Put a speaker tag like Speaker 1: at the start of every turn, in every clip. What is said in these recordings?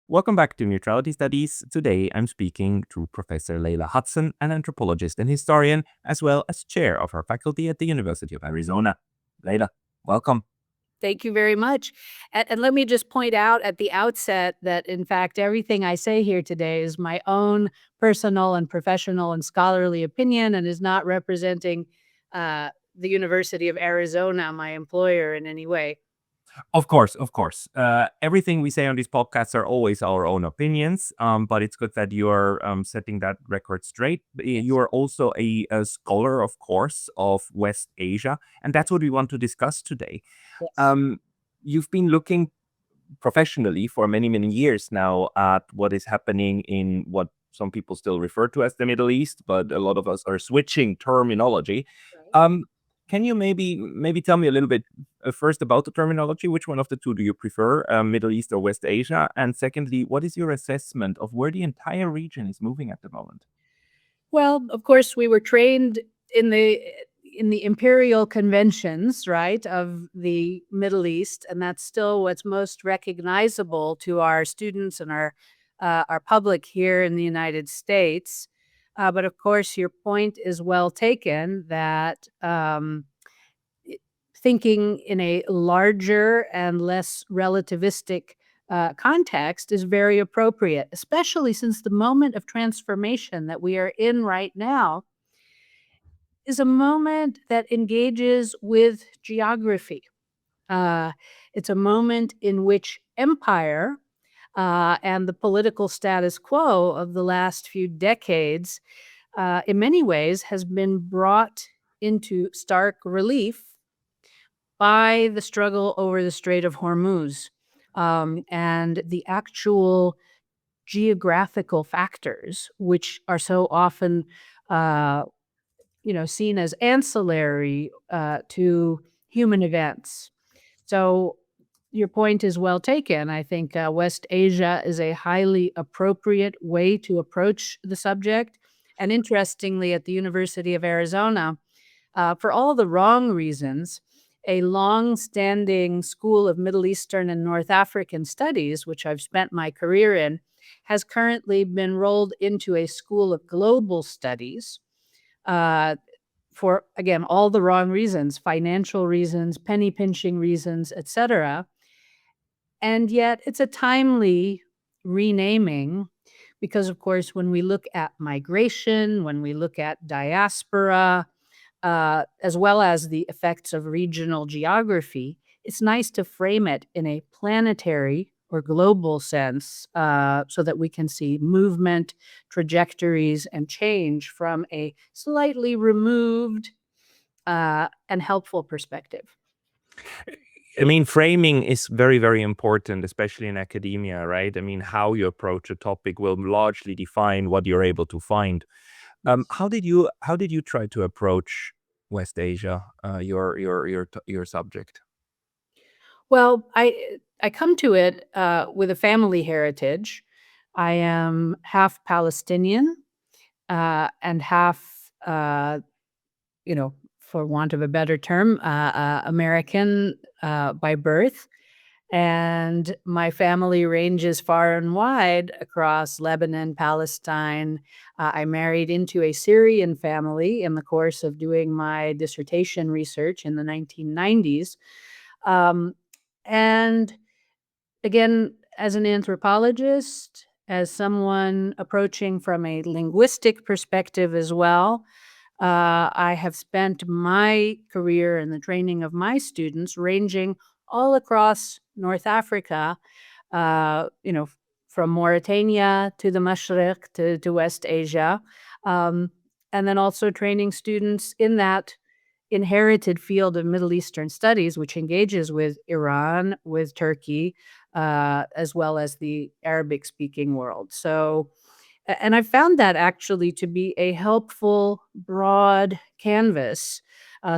Speaker 1: Welcome back to Neutrality Studies. Today I'm speaking to Professor Leila Hudson, an anthropologist and historian, as well as chair of her faculty at the University of Arizona. Leila, welcome.
Speaker 2: Thank you very much. And let me just point out at the outset that, in fact, everything I say here today is my own personal and professional and scholarly opinion and is not representing the University of Arizona, my employer, in any way.
Speaker 1: Of course, of course. Everything we say on these podcasts are always our own opinions, but it's good that you are setting that record straight. You are also a scholar, of course, of West Asia, and that's what we want to discuss today.
Speaker 2: Yes.
Speaker 1: Um, you've been looking professionally for many, many years now at what is happening in what some people still refer to as the Middle East, but a lot of us are switching terminology.
Speaker 2: Right.
Speaker 1: Um, can you maybe tell me a little bit first about the terminology? Which one of the two do you prefer, Middle East or West Asia? And secondly, what is your assessment of where the entire region is moving at the moment?
Speaker 2: Well, of course, we were trained in the imperial conventions, right, of the Middle East, and that's still what's most recognizable to our students and our public here in the United States. But of course, your point is well taken that thinking in a larger and less relativistic context is very appropriate, especially since the moment of transformation that we are in right now is a moment that engages with geography. Uh, it's a moment in which empire and the political status quo of the last few decades, in many ways, has been brought into stark relief by the struggle over the Strait of Hormuz, and the actual geographical factors, which are so often, uh, seen as ancillary to human events. So your point is well taken. I think West Asia is a highly appropriate way to approach the subject. And interestingly, at the University of Arizona, for all the wrong reasons, a long-standing school of Middle Eastern and North African studies, which I've spent my career in, has currently been rolled into a school of global studies uh, for, again, all the wrong reasons, financial reasons, penny pinching reasons, etc. And yet it's a timely renaming because, of course, when we look at migration, when we look at diaspora, as well as the effects of regional geography, it's nice to frame it in a planetary or global sense so that we can see movement, trajectories, and change from a slightly removed and helpful perspective.
Speaker 1: I mean, framing is very, very important, especially in academia, right? I mean, how you approach a topic will largely define what you're able to find.
Speaker 2: Yes.
Speaker 1: How did you try to approach West Asia, your subject?
Speaker 2: Well, I come to it with a family heritage. I am half Palestinian and half, for want of a better term, American by birth. And my family ranges far and wide across Lebanon, Palestine. I married into a Syrian family in the course of doing my dissertation research in the 1990s. Um, and again, as an anthropologist, as someone approaching from a linguistic perspective as well, I have spent my career and the training of my students ranging all across North Africa, uh, you know, from Mauritania to the Mashriq to West Asia, um, and then also training students in that inherited field of Middle Eastern studies, which engages with Iran, with Turkey, as well as the Arabic speaking world. So, and I found that actually to be a helpful, broad canvas.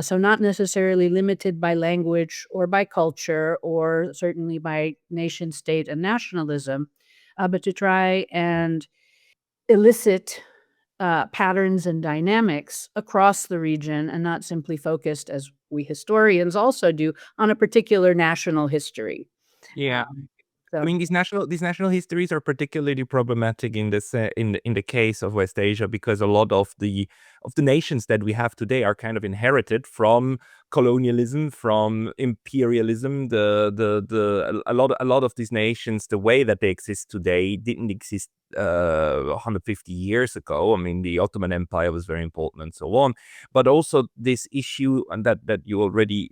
Speaker 2: So, not necessarily limited by language or by culture or certainly by nation state and nationalism, but to try and elicit patterns and dynamics across the region and not simply focused, as we historians also do, on a particular national history.
Speaker 1: Yeah, I
Speaker 2: So
Speaker 1: mean, these national histories are particularly problematic in this in the case of West Asia, because a lot of the nations that we have today are kind of inherited from colonialism, from imperialism. A lot of these nations, the way that they exist today, didn't exist 150 years ago. I mean, the Ottoman Empire was very important and so on, but also this issue, and that you already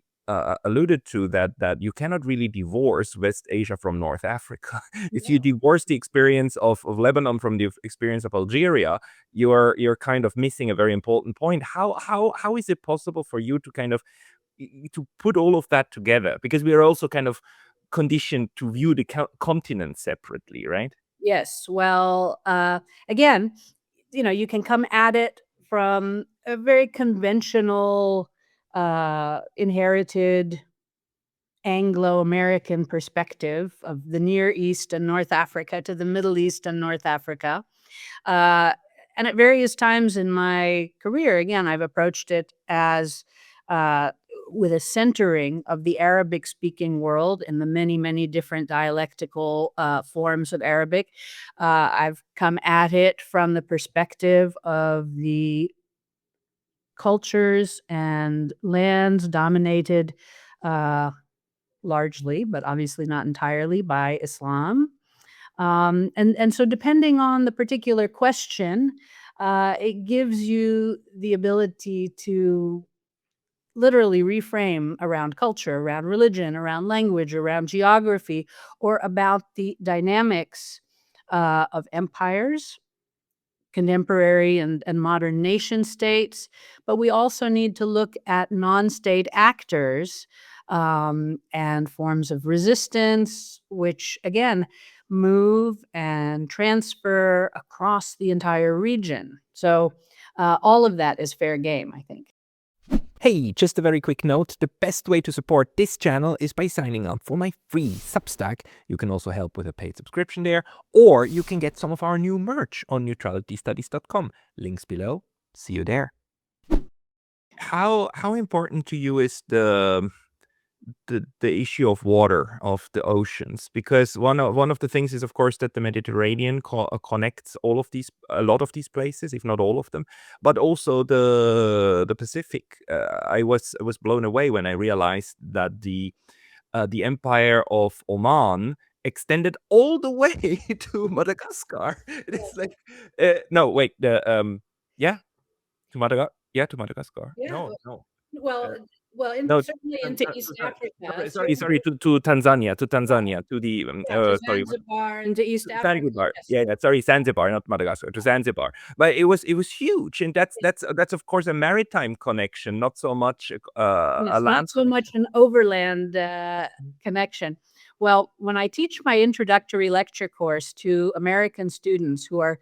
Speaker 1: alluded to, that you cannot really divorce West Asia from North Africa. If you
Speaker 2: no.
Speaker 1: divorce the experience of Lebanon from the experience of Algeria, you're kind of missing a very important point. How is it possible for you to kind of to put all of that together? Because we are also kind of conditioned to view the continent separately, right?
Speaker 2: Yes. Well, again, you can come at it from a very conventional, inherited Anglo-American perspective of the Near East and North Africa to the Middle East and North Africa. Uh, and at various times in my career, again, I've approached it as uh, with a centering of the Arabic speaking world in the many, many different dialectical forms of Arabic. I've come at it from the perspective of the cultures and lands dominated uh, largely, but obviously not entirely, by Islam. And so depending on the particular question, it gives you the ability to literally reframe around culture, around religion, around language, around geography, or about the dynamics of empires, contemporary and modern nation states. But we also need to look at non-state actors and forms of resistance, which again move and transfer across the entire region. So all of that is fair game, I think.
Speaker 1: Hey, just a very quick note. The best way to support this channel is by signing up for my free Substack. You can also help with a paid subscription there, or you can get some of our new merch on neutralitystudies.com. Links below. See you there. How important to you is the issue of water, of the oceans? Because one of the things is, of course, that the Mediterranean connects a lot of these places, if not all of them, but also the Pacific. I was blown away when I realized that the Empire of Oman extended all the way to Madagascar. It is like no, wait, yeah, to Madagascar.
Speaker 2: Yeah.
Speaker 1: No.
Speaker 2: Well,
Speaker 1: Uh,
Speaker 2: well,
Speaker 1: no,
Speaker 2: certainly into East Africa.
Speaker 1: sorry, to Tanzania, to the,
Speaker 2: Yeah, to
Speaker 1: sorry,
Speaker 2: Zanzibar, into East Africa.
Speaker 1: Zanzibar.
Speaker 2: Yes.
Speaker 1: Yeah, sorry, Zanzibar, not Madagascar, to Zanzibar. But it was huge, and that's of course a maritime connection, not so much a
Speaker 2: Yes, not
Speaker 1: land
Speaker 2: so much
Speaker 1: connection.
Speaker 2: an overland connection. Well, when I teach my introductory lecture course to American students who are,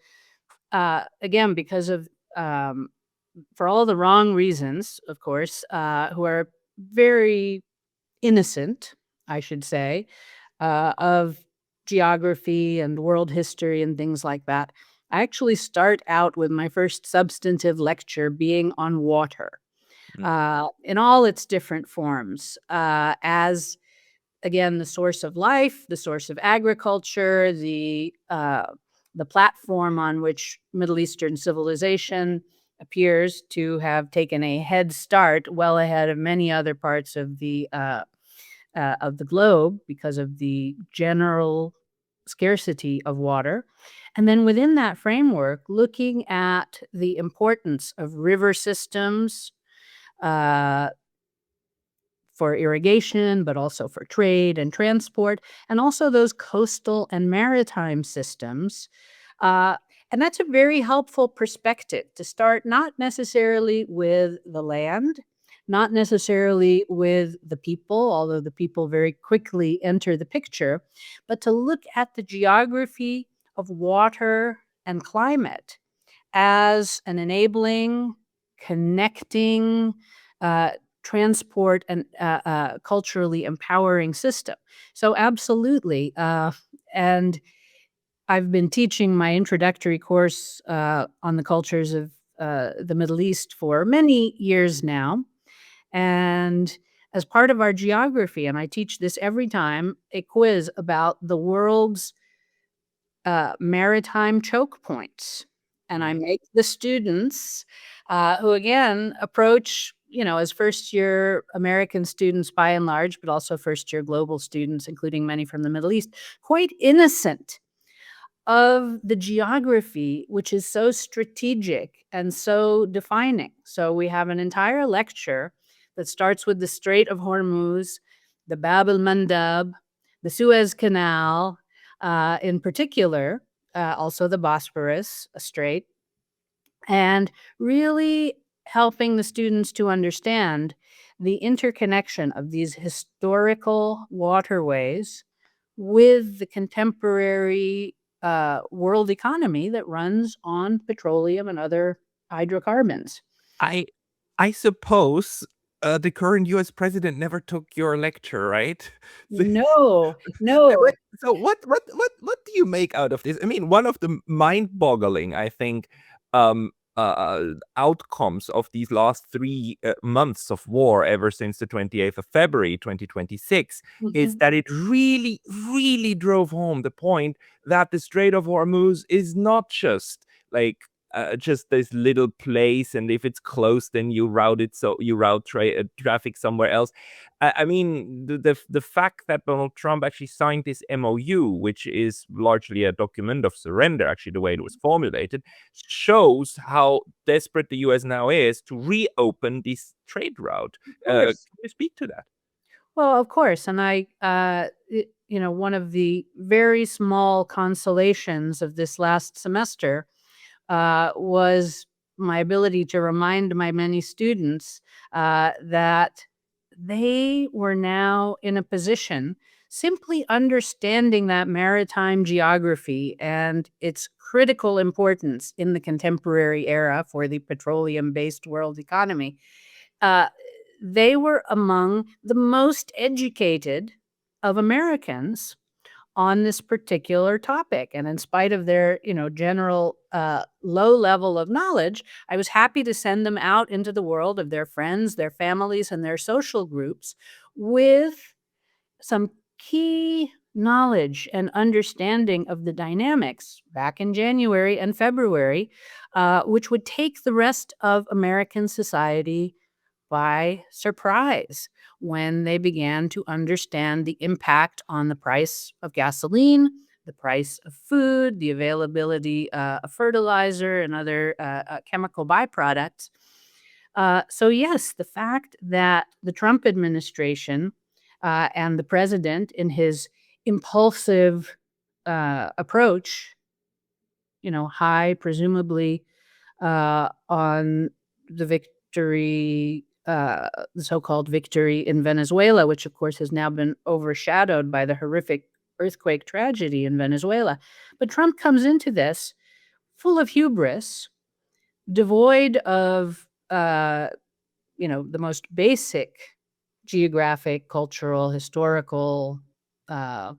Speaker 2: again, because of, for all the wrong reasons, of course, who are very innocent, I should say, of geography and world history and things like that, I actually start out with my first substantive lecture being on water
Speaker 1: Mm,
Speaker 2: in all its different forms, as again the source of life, the source of agriculture, the platform on which Middle Eastern civilization appears to have taken a head start, well ahead of many other parts of the globe because of the general scarcity of water. And then within that framework, looking at the importance of river systems uh, for irrigation, but also for trade and transport, and also those coastal and maritime systems. Uh, and that's a very helpful perspective to start not necessarily with the land, not necessarily with the people, although the people very quickly enter the picture, but to look at the geography of water and climate as an enabling, connecting, uh, transport, and culturally empowering system. So, absolutely. And I've been teaching my introductory course on the cultures of the Middle East for many years now. And as part of our geography, and I teach this every time, a quiz about the world's maritime choke points. And I make the students who, again, approach, as first year American students by and large, but also first year global students, including many from the Middle East, quite innocent of the geography, which is so strategic and so defining. So we have an entire lecture that starts with the Strait of Hormuz, the Bab el-Mandab, the Suez Canal, in particular, also the Bosphorus Strait, and really helping the students to understand the interconnection of these historical waterways with the contemporary world economy that runs on petroleum and other hydrocarbons.
Speaker 1: I I suppose the current U.S. president never took your lecture, right?
Speaker 2: No,
Speaker 1: Wait,
Speaker 2: no.
Speaker 1: so what do you make out of this? I mean, one of the mind-boggling, I think, um, outcomes of these last 3 months of war, ever since the 28th of February, 2026, is
Speaker 2: Mhm.
Speaker 1: that it really, really drove home the point that the Strait of Hormuz is not just this little place, and if it's closed, then you route it, so you route traffic somewhere else. I mean, the fact that Donald Trump actually signed this MOU, which is largely a document of surrender, actually the way it was formulated, shows how desperate the U.S. now is to reopen this trade route.
Speaker 2: Of
Speaker 1: Can
Speaker 2: course.
Speaker 1: you speak to that?
Speaker 2: Well, of course. And one of the very small consolations of this last semester was my ability to remind my many students that they were now in a position, simply understanding that maritime geography and its critical importance in the contemporary era for the petroleum based world economy. Uh, they were among the most educated of Americans on this particular topic. And in spite of their, general low level of knowledge, I was happy to send them out into the world of their friends, their families, and their social groups with some key knowledge and understanding of the dynamics back in January and February, which would take the rest of American society by surprise when they began to understand the impact on the price of gasoline, the price of food, the availability of fertilizer and other chemical byproducts. So, yes, the fact that the Trump administration and the president, in his impulsive approach, high, presumably, on the the so-called victory in Venezuela, which of course has now been overshadowed by the horrific earthquake tragedy in Venezuela. But Trump comes into this full of hubris, devoid of, the most basic geographic, cultural, historical uh,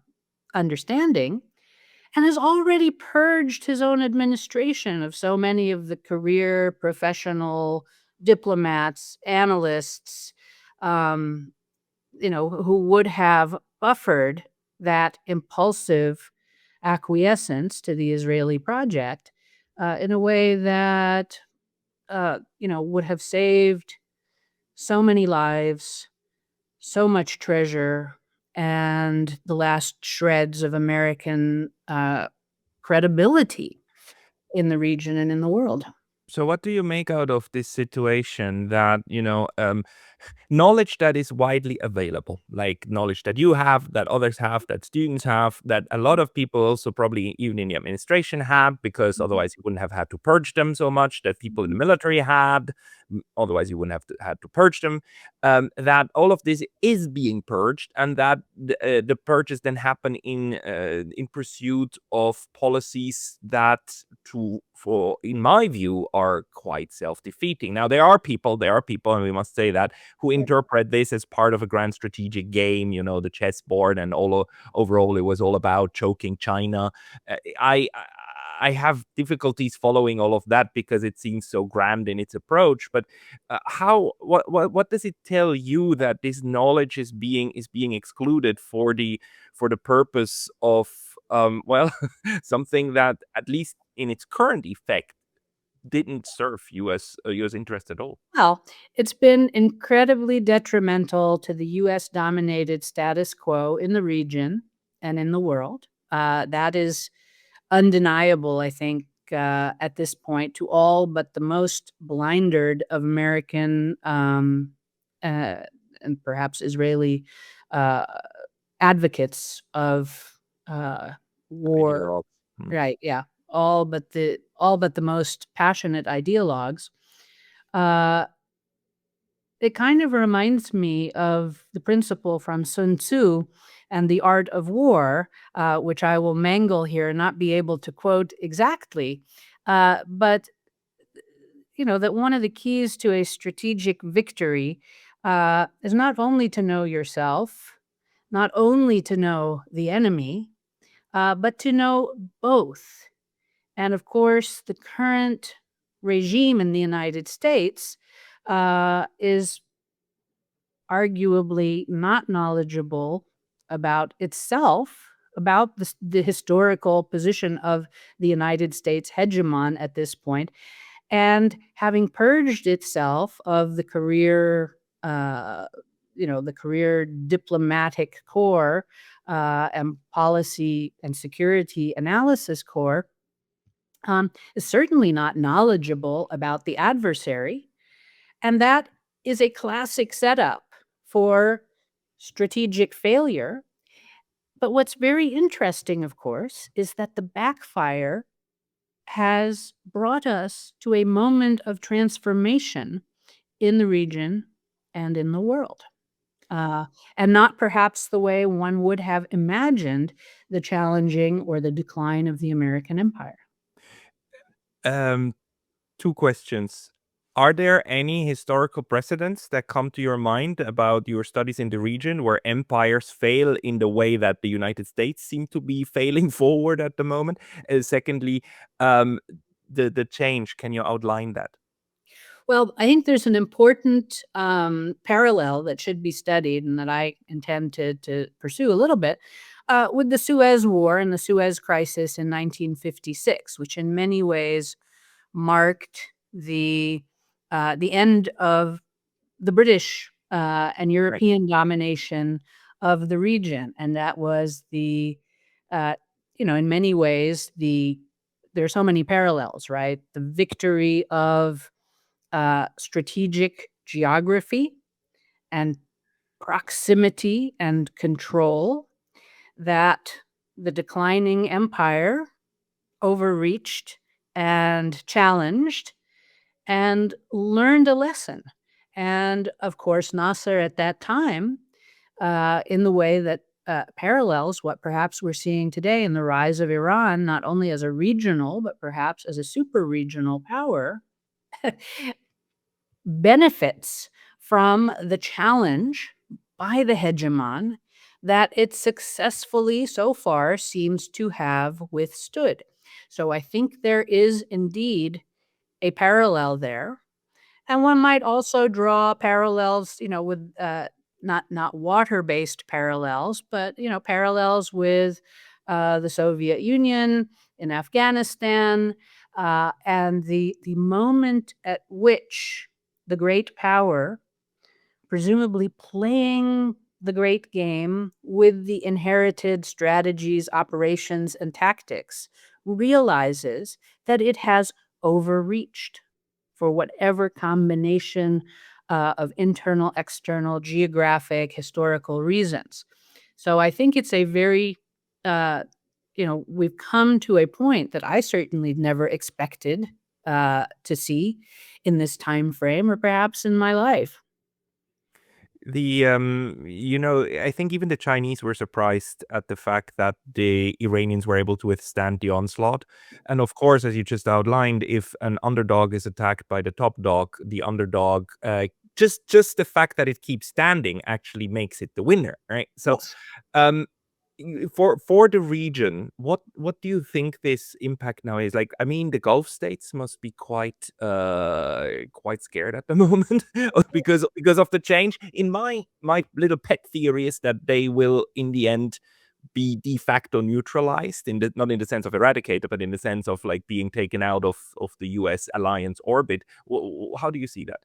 Speaker 2: understanding, and has already purged his own administration of so many of the career, professional diplomats, analysts, um, who would have buffered that impulsive acquiescence to the Israeli project in a way that, would have saved so many lives, so much treasure, and the last shreds of American credibility in the region and in the world.
Speaker 1: So what do you make out of this situation that, knowledge that is widely available, like knowledge that you have, that others have, that students have, that a lot of people also probably even in the administration had, because
Speaker 2: Mhm.
Speaker 1: otherwise you wouldn't have had to purge them so much, that people in the military had, otherwise you wouldn't have had to purge them, that all of this is being purged, and that the purges then happen in pursuit of policies that, in my view, are quite self-defeating. Now there are people, and we must say that, who interpret this as part of a grand strategic game, the chessboard, and overall it was all about choking China. I I have difficulties following all of that because it seems so grand in its approach. But what does it tell you that this knowledge is being excluded for the purpose of well, something that at least in its current effect didn't serve U.S. interest at all?
Speaker 2: Well, it's been incredibly detrimental to the US dominated status quo in the region and in the world. That is undeniable, I think, at this point, to all but the most blinded of American uh, and perhaps Israeli uh, advocates of uh, war.
Speaker 1: Ideologues. Hmm.
Speaker 2: Right? Yeah, all but the most passionate ideologues. Uh, it kind of reminds me of the principle from Sun Tzu and the art of war, which I will mangle here and not be able to quote exactly. But that one of the keys to a strategic victory is not only to know yourself, not only to know the enemy, but to know both. And of course, the current regime in the United States is arguably not knowledgeable about itself, about the historical position of the United States hegemon at this point, and having purged itself of the career diplomatic corps and policy and security analysis corps, is certainly not knowledgeable about the adversary. And that is a classic setup for strategic failure. But what's very interesting, of course, is that the backfire has brought us to a moment of transformation in the region and in the world. Uh, and not perhaps the way one would have imagined the challenging or the decline of the American empire.
Speaker 1: Um, Two questions. Are there any historical precedents that come to your mind about your studies in the region where empires fail in the way that the United States seem to be failing forward at the moment? Secondly, um, the change. Can you outline that?
Speaker 2: Well, I think there's an important parallel that should be studied and that I intend to pursue a little bit with the Suez War and the Suez Crisis in 1956, which in many ways marked the end of the British and
Speaker 1: Right.
Speaker 2: European domination of the region, and that was uh, in many ways there are so many parallels, right? The victory of strategic geography and proximity and control that the declining empire overreached and challenged and learned a lesson. And of course, Nasser at that time, in the way that parallels what perhaps we're seeing today in the rise of Iran, not only as a regional, but perhaps as a super regional power, benefits from the challenge by the hegemon that it successfully so far seems to have withstood. So I think there is indeed a parallel there. And one might also draw parallels, with not water-based parallels, but parallels with the Soviet Union in Afghanistan, and the moment at which the great power, presumably playing the great game with the inherited strategies, operations, and tactics, realizes that it has overreached for whatever combination of internal, external, geographic, historical reasons. So I think it's a very, we've come to a point that I certainly never expected to see in this time frame or perhaps in my life.
Speaker 1: I think even the Chinese were surprised at the fact that the Iranians were able to withstand the onslaught. And of course, as you just outlined, if an underdog is attacked by the top dog, the underdog, just the fact that it keeps standing actually makes it the winner, right? So,
Speaker 2: Yes.
Speaker 1: um, for the region, what do you think this impact now is? Like, I mean, the Gulf states must be quite scared at the moment because of the change. In my little pet theory is that they will in the end be de facto neutralized, not in the sense of eradicated, but in the sense of like being taken out of the US alliance orbit. How do you see that?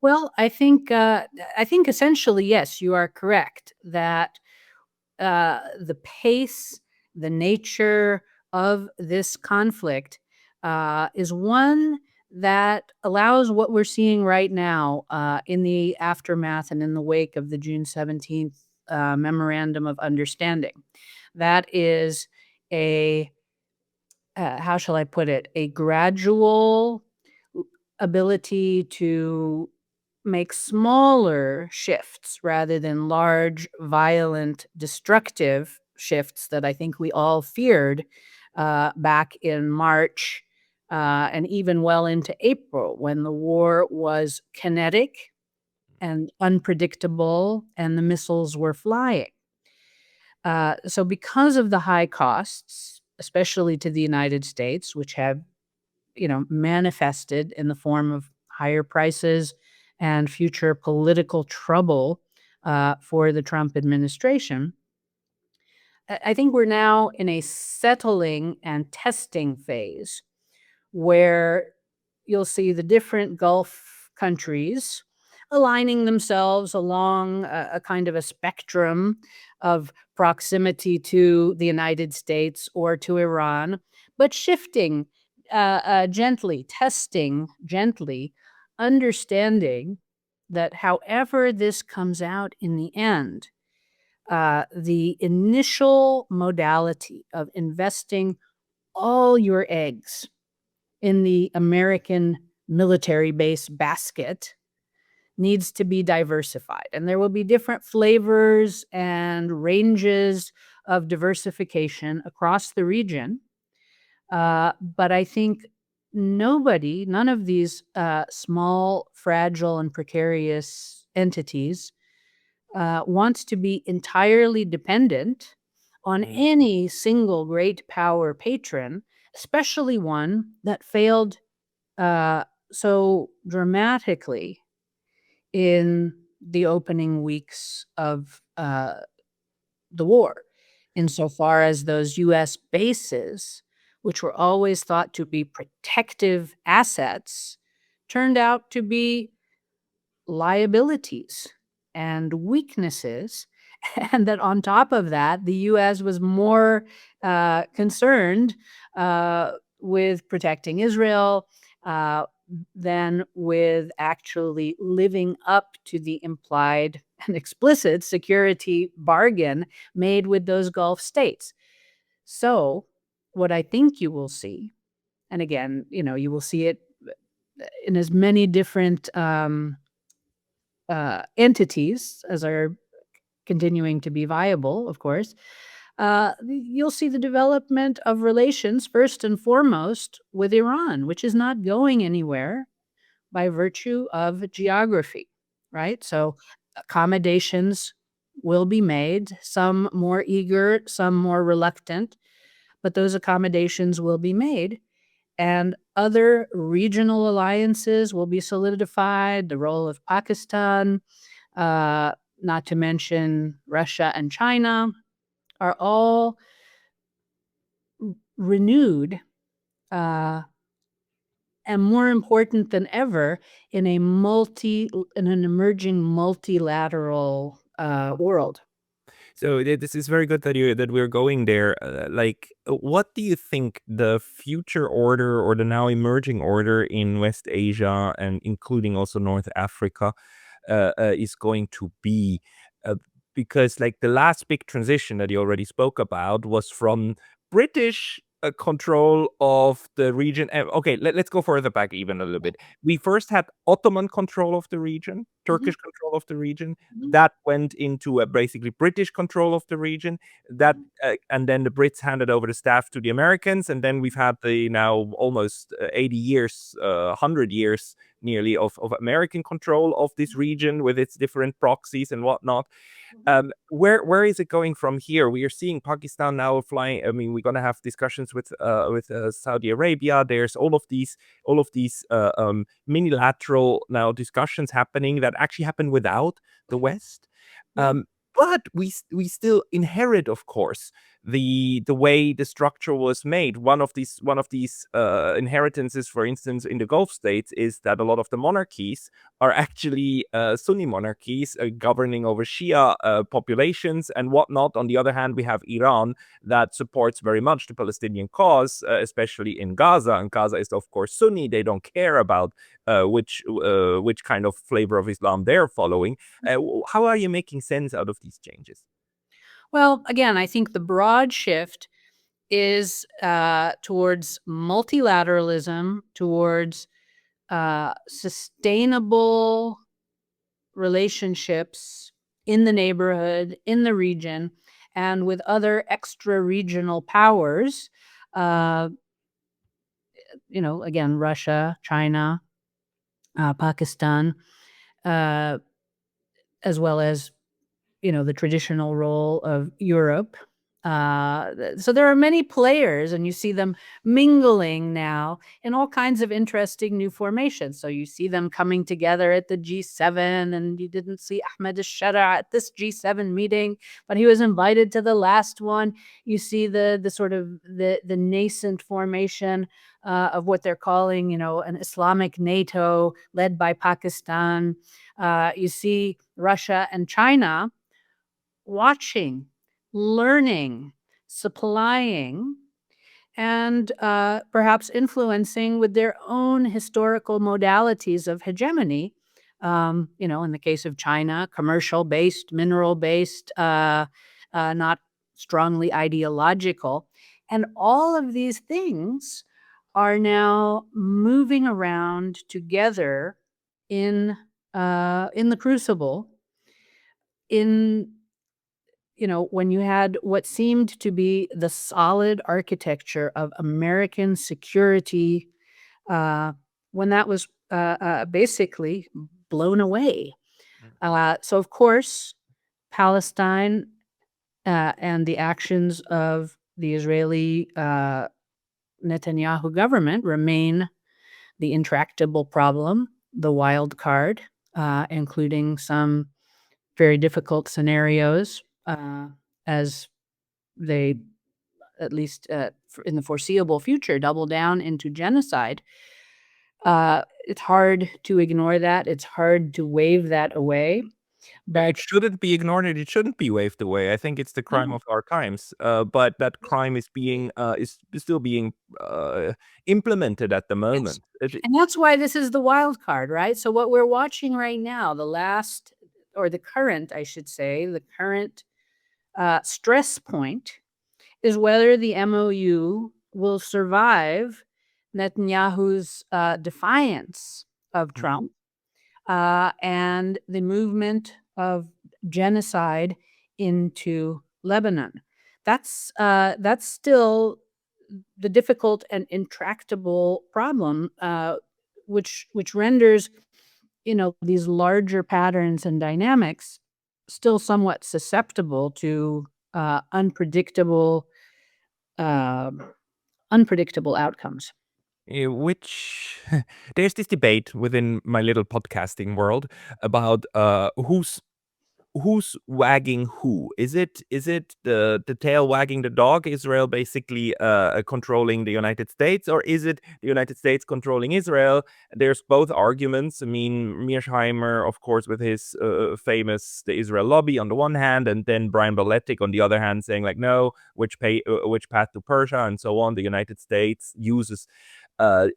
Speaker 2: Well, I think essentially, yes, you are correct that the pace, the nature of this conflict is one that allows what we're seeing right now in the aftermath and in the wake of the June 17th Memorandum of Understanding. That is a, how shall I put it, a gradual ability to make smaller shifts rather than large, violent, destructive shifts that I think we all feared back in March and even well into April when the war was kinetic and unpredictable and the missiles were flying. So, because of the high costs, especially to the United States, which have manifested in the form of higher prices and future political trouble for the Trump administration. I think we're now in a settling and testing phase where you'll see the different Gulf countries aligning themselves along a kind of a spectrum of proximity to the United States or to Iran, but shifting gently, testing gently, understanding that however this comes out in the end, the initial modality of investing all your eggs in the American military base basket needs to be diversified. And there will be different flavors and ranges of diversification across the region. But I think none of these small, fragile, and precarious entities wants to be entirely dependent on
Speaker 1: Mm.
Speaker 2: any single great power patron, especially one that failed so dramatically in the opening weeks of the war, insofar as those US bases, which were always thought to be protective assets, turned out to be liabilities and weaknesses. And that on top of that, the US was more concerned with protecting Israel uh, than with actually living up to the implied and explicit security bargain made with those Gulf states. So, what I think you will see, and again, you will see it in as many different entities as are continuing to be viable, of course, you'll see the development of relations first and foremost with Iran, which is not going anywhere by virtue of geography, right? So accommodations will be made, some more eager, some more reluctant, but those accommodations will be made. And other regional alliances will be solidified, the role of Pakistan, uh, not to mention Russia and China, are all renewed uh, and more important than ever in an emerging multilateral world.
Speaker 1: So this is very good that we're going there. What do you think the future order or the now emerging order in West Asia and including also North Africa is going to be? Because like the last big transition that you already spoke about was from British control of the region. Okay, let's go further back even a little bit. We first had Ottoman control of the region Turkish control of the region.
Speaker 2: Mhm.
Speaker 1: That went into a basically British control of the region. That and then the Brits handed over the staff to the Americans, and then we've had the now almost 80 years, 100 years nearly of American control of this region with its different proxies and whatnot. Where is it going from here? We are seeing Pakistan now flying. I mean, we're gonna have discussions with Saudi Arabia. There's all of these minilateral now discussions happening that actually happen without the West.
Speaker 2: Yeah.
Speaker 1: But we still inherit, of course, the way the structure was made. One of these inheritances, for instance, in the Gulf states, is that a lot of the monarchies are actually Sunni monarchies governing over Shia populations and whatnot. On the other hand, we have Iran that supports very much the Palestinian cause, especially in Gaza. And Gaza is, of course, Sunni. They don't care about which kind of flavor of Islam they're following. How are you making sense out of these changes?
Speaker 2: Well, again, I think the broad shift is towards multilateralism, towards sustainable relationships in the neighborhood, in the region, and with other extra regional powers. Uh, again, Russia, China, Pakistan, uh, as well as the traditional role of Europe. So there are many players, and you see them mingling now in all kinds of interesting new formations. So you see them coming together at the G7, and you didn't see Ahmad al-Sharaa at this G7 meeting, but he was invited to the last one. You see the sort of the nascent formation of what they're calling, an Islamic NATO led by Pakistan. You see Russia and China watching, learning, supplying, and perhaps influencing with their own historical modalities of hegemony. In the case of China, commercial-based, mineral-based, not strongly ideological. And all of these things are now moving around together in the crucible in when you had what seemed to be the solid architecture of American security, uh, when that was basically blown away. So, of course, Palestine and the actions of the Israeli Netanyahu government remain the intractable problem, the wild card, including some very difficult scenarios as they, at least in the foreseeable future, double down into genocide. It's hard to ignore that. It's hard to wave that away.
Speaker 1: It
Speaker 2: But
Speaker 1: shouldn't be ignored, and it shouldn't be waved away. I think it's the crime
Speaker 2: no,
Speaker 1: of our times. But that crime is being is still being implemented at the
Speaker 2: yes.
Speaker 1: moment.
Speaker 2: And that's why this is the wild card, right? So what we're watching right now, the current, I should say, the current stress point is whether the MOU will survive Netanyahu's defiance of Trump and the movement of genocide into Lebanon. That's still the difficult and intractable problem, which renders these larger patterns and dynamics still somewhat susceptible to unpredictable um, unpredictable outcomes.
Speaker 1: Which there's this debate within my little podcasting world about who's wagging who? Is it the tail wagging the dog, Israel basically controlling the United States, or is it the United States controlling Israel? There's both arguments. I mean, Mearsheimer, of course, with his famous the Israel lobby on the one hand, and then Brian Baletic on the other hand, saying like, no, which path to Persia and so on. The United States uses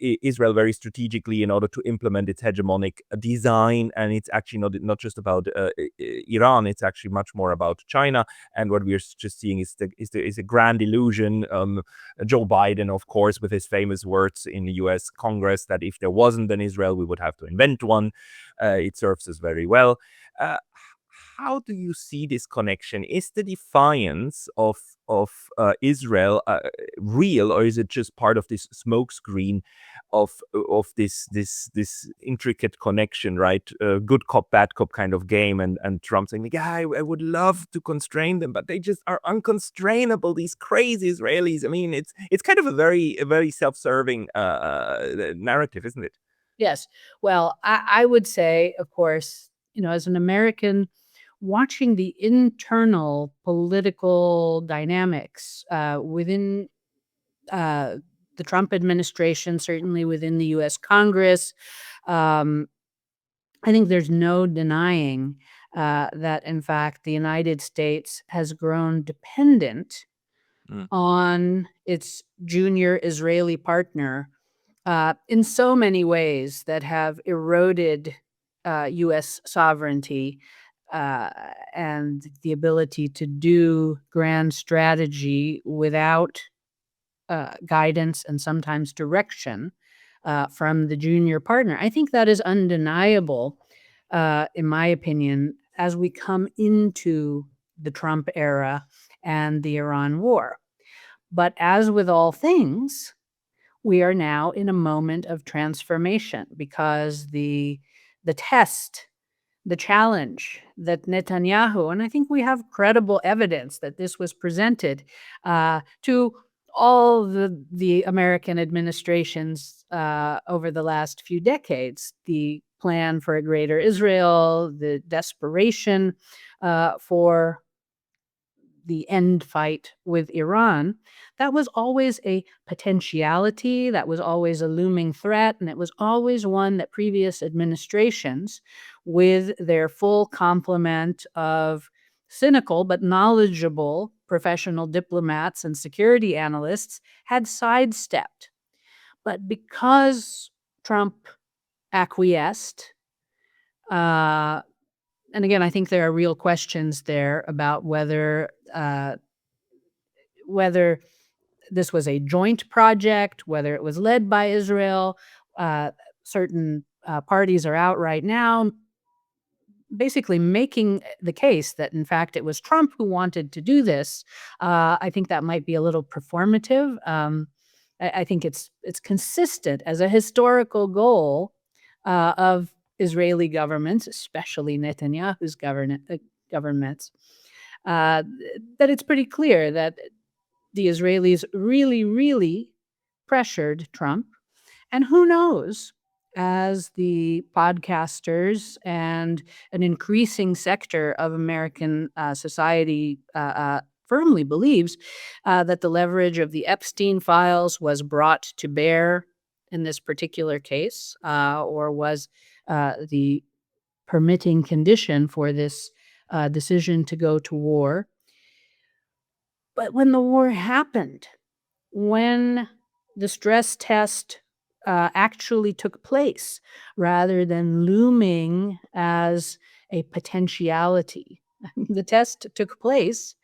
Speaker 1: Israel very strategically in order to implement its hegemonic design. And it's actually not just about Iran, it's actually much more about China. And what we're just seeing is a grand illusion. Joe Biden, of course, with his famous words in the US Congress that if there wasn't an Israel, we would have to invent one. It serves us very well. How do you see this connection? Is the defiance of Israel real, or is it just part of this smokescreen of this intricate connection, right? Good cop, bad cop kind of game, and Trump saying, yeah, I would love to constrain them, but they just are unconstrainable. These crazy Israelis. I mean, it's kind of a very self-serving narrative, isn't it?
Speaker 2: Yes. Well, I would say, of course, as an American, watching the internal political dynamics within the Trump administration, certainly within the U.S. Congress, I think there's no denying that, in fact, the United States has grown dependent on its junior Israeli partner in so many ways that have eroded U.S. sovereignty and the ability to do grand strategy without guidance and sometimes direction from the junior partner. I think that is undeniable, in my opinion, as we come into the Trump era and the Iran war. But as with all things, we are now in a moment of transformation because the test, the challenge that Netanyahu, and I think we have credible evidence that this was presented to all the American administrations over the last few decades, the plan for a greater Israel, the desperation for the end fight with Iran, that was always a potentiality, that was always a looming threat, and it was always one that previous administrations, with their full complement of cynical but knowledgeable professional diplomats and security analysts, had sidestepped. But because Trump acquiesced, and again, I think there are real questions there about whether this was a joint project, whether it was led by Israel. Certain parties are out right now basically making the case that, in fact, it was Trump who wanted to do this. I think that might be a little performative. I think it's consistent as a historical goal of Israeli governments, especially Netanyahu's governments, that it's pretty clear that the Israelis really, really pressured Trump. And who knows, as the podcasters and an increasing sector of American society firmly believes that the leverage of the Epstein files was brought to bear in this particular case, or was the permitting condition for this decision to go to war. But when the war happened, when the stress test actually took place, rather than looming as a potentiality, the test took place,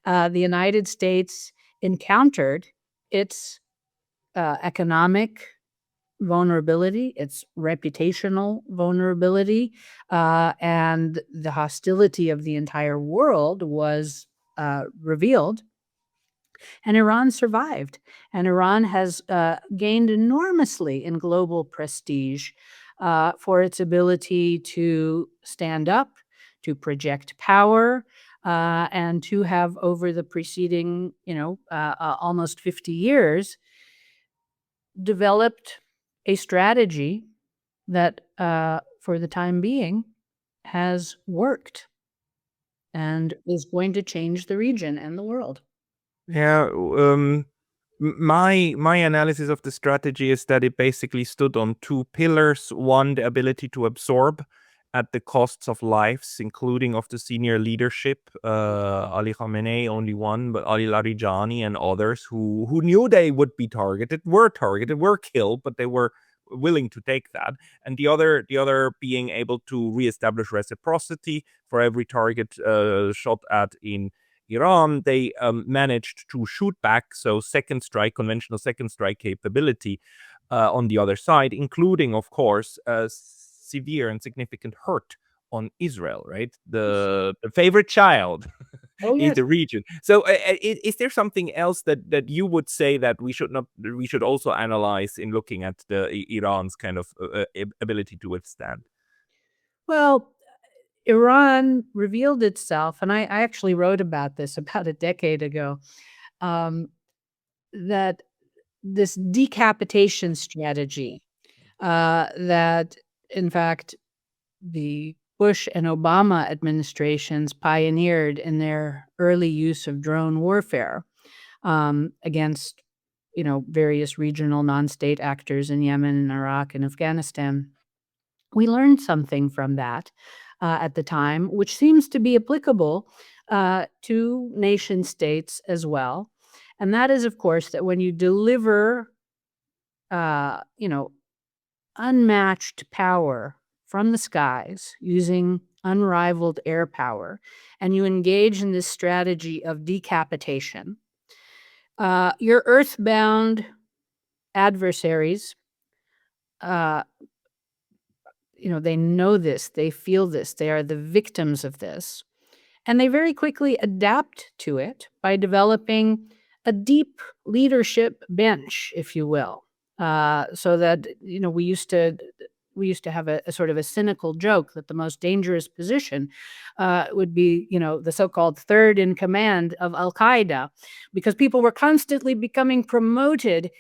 Speaker 2: the United States encountered its economic vulnerability, its reputational vulnerability, and the hostility of the entire world was revealed. And Iran survived. And Iran has gained enormously in global prestige for its ability to stand up, to project power, and to have, over the preceding, almost 50 years, developed a strategy that, for the time being, has worked and is going to change the region and the world.
Speaker 1: Yeah, my analysis of the strategy is that it basically stood on two pillars. One, the ability to absorb at the costs of lives, including of the senior leadership, Ali Khamenei, only one, but Ali Larijani and others who knew they would be targeted, were killed, but they were willing to take that. And the other being able to reestablish reciprocity for every target shot at in Iran. They managed to shoot back, so conventional second strike capability on the other side, including, of course, severe and significant hurt on Israel, right? The favorite child
Speaker 2: Oh,
Speaker 1: in
Speaker 2: yes.
Speaker 1: the region. So, is there something else that you would say that we should also analyze in looking at Iran's kind of ability to withstand?
Speaker 2: Well, Iran revealed itself, and I actually wrote about this about a decade ago, um, that this decapitation strategy that, in fact, the Bush and Obama administrations pioneered in their early use of drone warfare against, various regional non-state actors in Yemen and Iraq and Afghanistan. We learned something from that at the time, which seems to be applicable to nation states as well. And that is, of course, that when you deliver, uh, you know, unmatched power from the skies using unrivaled air power, and you engage in this strategy of decapitation, your earthbound adversaries, uh, they know this, they feel this, they are the victims of this. And they very quickly adapt to it by developing a deep leadership bench, if you will. So that, we used to have a sort of a cynical joke that the most dangerous position would be, the so-called third in command of Al Qaeda, because people were constantly becoming promoted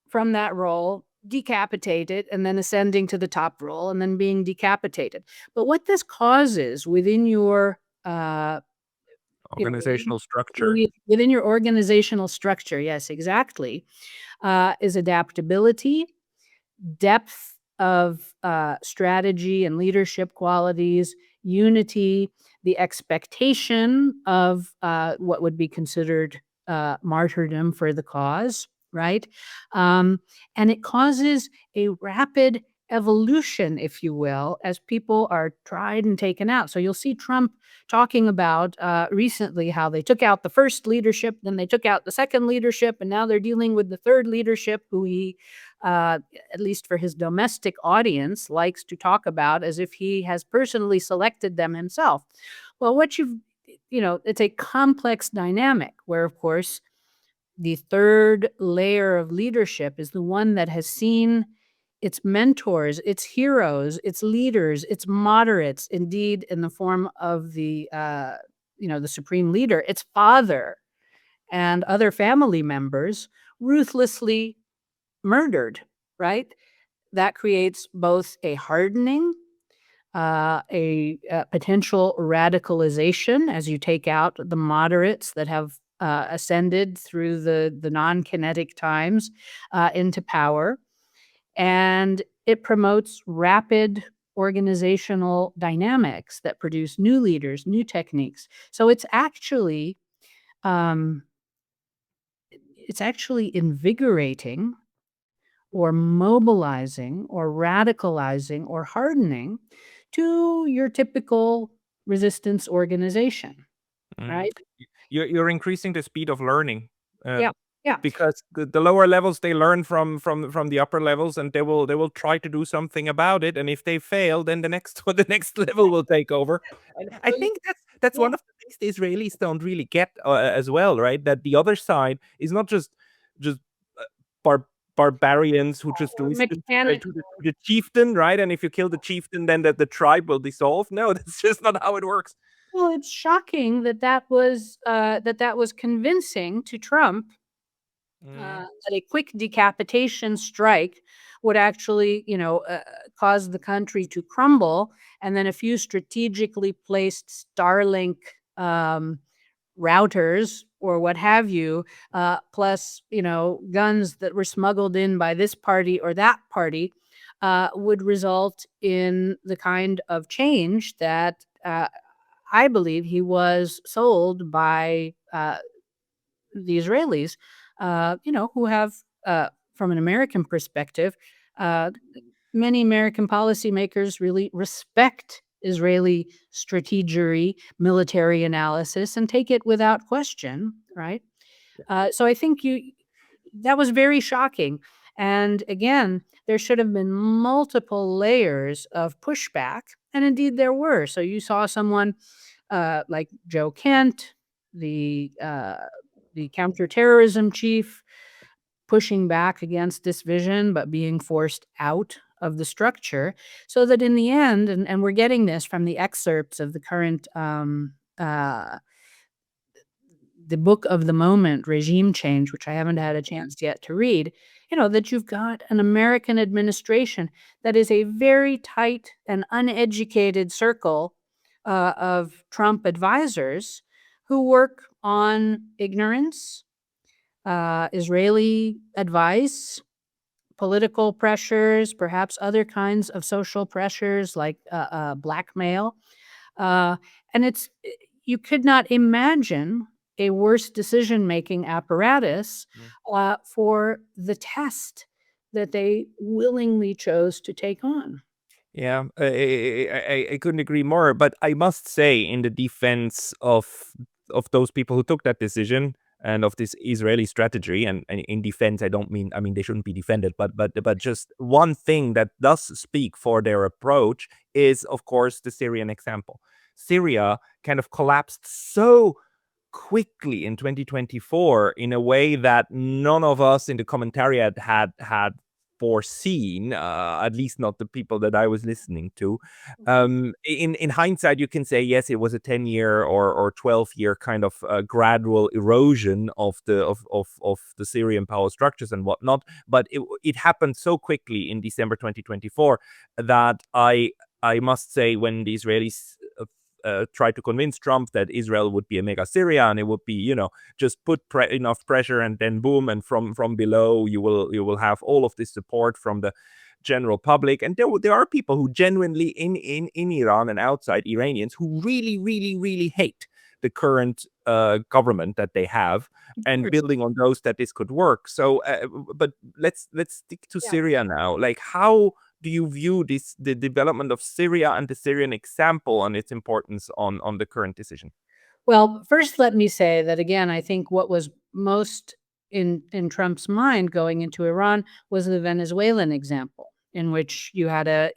Speaker 2: from that role, decapitated, and then ascending to the top role, and then being decapitated. But what this causes within your you know,
Speaker 1: Organizational structure.
Speaker 2: within your organizational structure, yes, exactly, is adaptability, depth of strategy and leadership qualities, unity, the expectation of what would be considered martyrdom for the cause, right? Um, and it causes a rapid evolution, if you will, as people are tried and taken out. So you'll see Trump talking about recently how they took out the first leadership, then they took out the second leadership, and now they're dealing with the third leadership, who he at least for his domestic audience, likes to talk about as if he has personally selected them himself. Well, it's a complex dynamic where, of course, the third layer of leadership is the one that has seen its mentors, its heroes, its leaders, its moderates, indeed, in the form of the supreme leader, its father and other family members ruthlessly murdered, right? That creates both a hardening, a potential radicalization as you take out the moderates that have ascended through the non-kinetic times into power, and it promotes rapid organizational dynamics that produce new leaders, new techniques. So um, it's actually invigorating or mobilizing or radicalizing or hardening to your typical resistance organization,
Speaker 1: Mm.
Speaker 2: right?
Speaker 1: You're increasing the speed of learning. Uh,
Speaker 2: Yeah. Yeah.
Speaker 1: because the lower levels, they learn from the upper levels, and they will try to do something about it, and if they fail, then the next the next level will take over. And I
Speaker 2: So you
Speaker 1: think that's
Speaker 2: yeah.
Speaker 1: one of the things the Israelis don't really get as well, right? That the other side is not just uh, bar barbarians who just
Speaker 2: Or
Speaker 1: listen
Speaker 2: mechanic
Speaker 1: to the chieftain, right? And if you kill the chieftain, then the tribe will dissolve. No, that's just not how it works.
Speaker 2: Well, it's shocking that was convincing to Trump,
Speaker 1: Mm.
Speaker 2: that a quick decapitation strike would actually, cause the country to crumble, and then a few strategically placed Starlink um, routers or what have you, plus, guns that were smuggled in by this party or that party, would result in the kind of change that I believe he was sold by the Israelis, who have, from an American perspective, uh, many American policymakers really respect Israeli strategery, military analysis, and take it without question, right? So I think that was very shocking. And again, there should have been multiple layers of pushback, and indeed there were. So you saw someone like Joe Kent, the counterterrorism chief, pushing back against this vision, but being forced out of the structure, so that in the end, and we're getting this from the excerpts of the current the book of the moment, Regime Change, which I haven't had a chance yet to read, that you've got an American administration that is a very tight and uneducated circle of Trump advisors who work on ignorance, Israeli advice, political pressures, perhaps other kinds of social pressures like blackmail. Uh, and you could not imagine a worse decision-making apparatus for the test that they willingly chose to take on.
Speaker 1: Yeah, I couldn't agree more. But I must say, in the defense of those people who took that decision and of this Israeli strategy, and in defense, I mean they shouldn't be defended, but just one thing that does speak for their approach is, of course, the Syrian example. Syria kind of collapsed so quickly in 2024 in a way that none of us in the commentariat had foreseen, at least not the people that I was listening to. In hindsight, you can say yes, it was a 10-year or 12-year kind of gradual erosion of the Syrian power structures and whatnot. But it happened so quickly in December 2024 that I must say, when the Israelis tried to convince Trump that Israel would be a mega Syria and it would be, just put enough pressure and then boom, and from below you will have all of this support from the general public. And there are people who genuinely in Iran and outside, Iranians, who really, really, really hate the current government that they have, and building on those that this could work. So, but let's stick to Syria now. Like, how do you view the development of Syria and the Syrian example and its importance on the current decision?
Speaker 2: Well, first, let me say that again, I think what was most in Trump's mind going into Iran was the Venezuelan example, in which you had a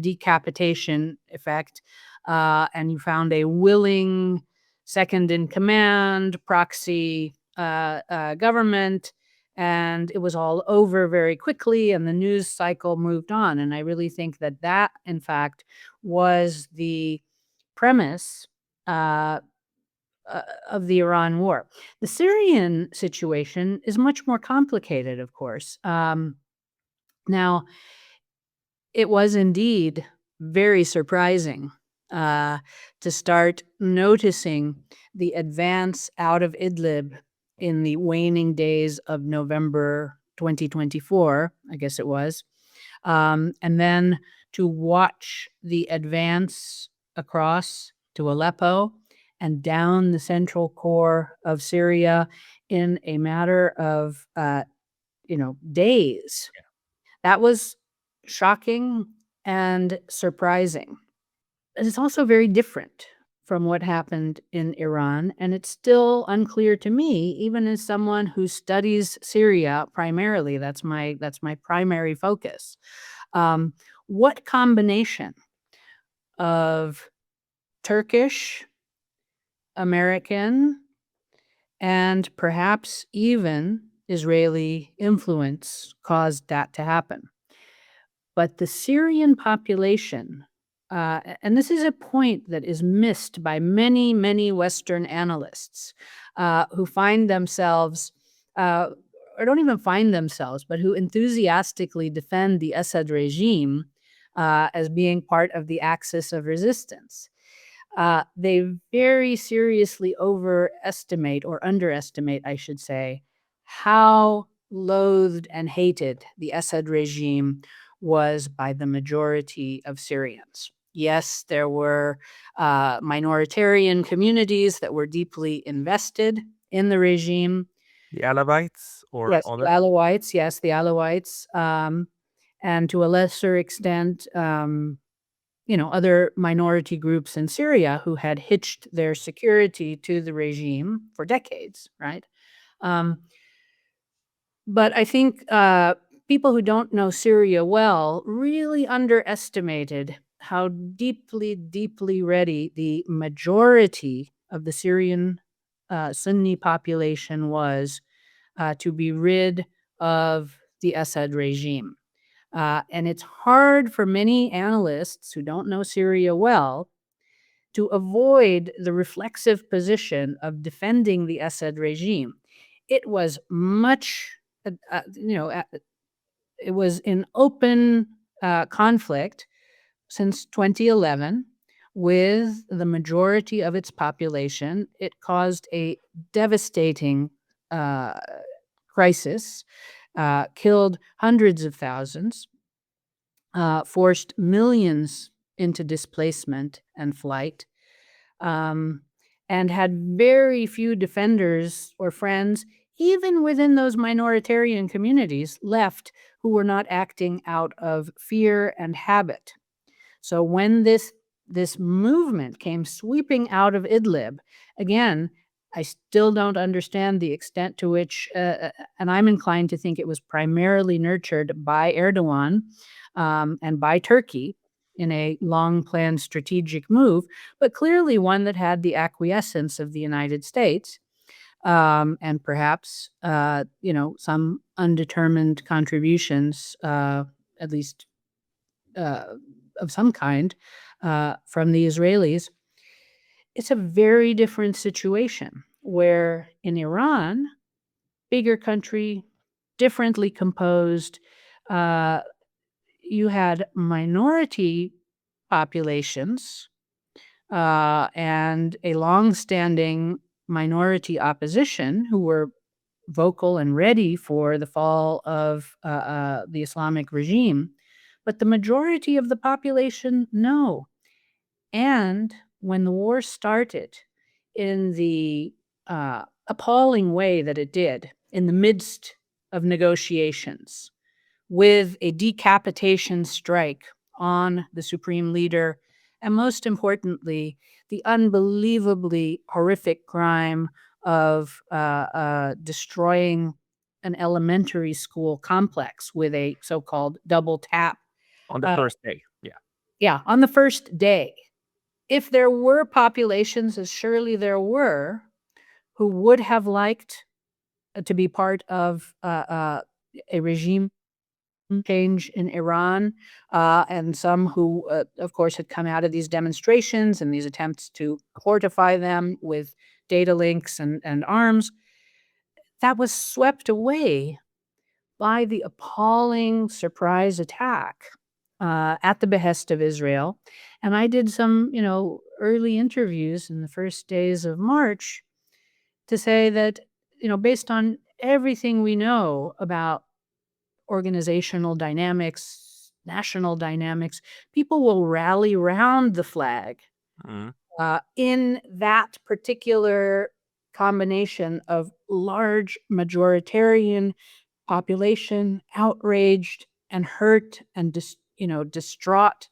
Speaker 2: decapitation effect, and you found a willing second in command proxy government, and it was all over very quickly, and the news cycle moved on. And I really think that in fact was the premise uh, of the Iran war. The Syrian situation is much more complicated, of course. Now, it was indeed very surprising to start noticing the advance out of Idlib in the waning days of November 2024, I guess it was, and then to watch the advance across to Aleppo and down the central core of Syria in a matter of days. That was shocking and surprising. And it's also very different from what happened in Iran, and it's still unclear to me, even as someone who studies Syria primarily. That's my primary focus. What combination of Turkish, American, and perhaps even Israeli influence caused that to happen? But the Syrian population, and this is a point that is missed by many, many Western analysts who find themselves, or don't even find themselves, but who enthusiastically defend the Assad regime as being part of the axis of resistance. They very seriously overestimate, or underestimate, I should say, how loathed and hated the Assad regime was by the majority of Syrians. Yes, there were minoritarian communities that were deeply invested in the regime.
Speaker 1: The Alawites or
Speaker 2: Yes, the
Speaker 1: other?
Speaker 2: Alawites. Yes, the Alawites, and to a lesser extent, other minority groups in Syria who had hitched their security to the regime for decades, right? Um, but I think people who don't know Syria well really underestimated how deeply, deeply ready the majority of the Syrian Sunni population was to be rid of the Assad regime. And it's hard for many analysts who don't know Syria well to avoid the reflexive position of defending the Assad regime. It was much, it was in open conflict since 2011 with the majority of its population. It caused a devastating crisis, killed hundreds of thousands, forced millions into displacement and flight, and had very few defenders or friends, even within those minoritarian communities, left who were not acting out of fear and habit. So when this movement came sweeping out of Idlib, again, I still don't understand the extent to which, and I'm inclined to think it was primarily nurtured by Erdogan and by Turkey in a long planned strategic move, but clearly one that had the acquiescence of the United States and perhaps, some undetermined contributions, at least of some kind, from the Israelis. It's a very different situation where in Iran, bigger country, differently composed, uh, you had minority populations and a long-standing minority opposition who were vocal and ready for the fall of the Islamic regime. But the majority of the population, no. And when the war started in the appalling way that it did in the midst of negotiations, with a decapitation strike on the supreme leader, and most importantly, the unbelievably horrific crime of destroying an elementary school complex with a so-called double tap.
Speaker 1: On the
Speaker 2: Uh,
Speaker 1: first day. Yeah.
Speaker 2: yeah, on the first day. If there were populations, as surely there were, who would have liked to be part of a regime change in Iran, and some who, of course, had come out of these demonstrations and these attempts to fortify them with data links and arms, that was swept away by the appalling surprise attack at the behest of Israel. And I did some, early interviews in the first days of March to say that, based on everything we know about organizational dynamics, national dynamics, people will rally round the flag
Speaker 1: Mm.
Speaker 2: in that particular combination of large majoritarian population, outraged and hurt and distraught.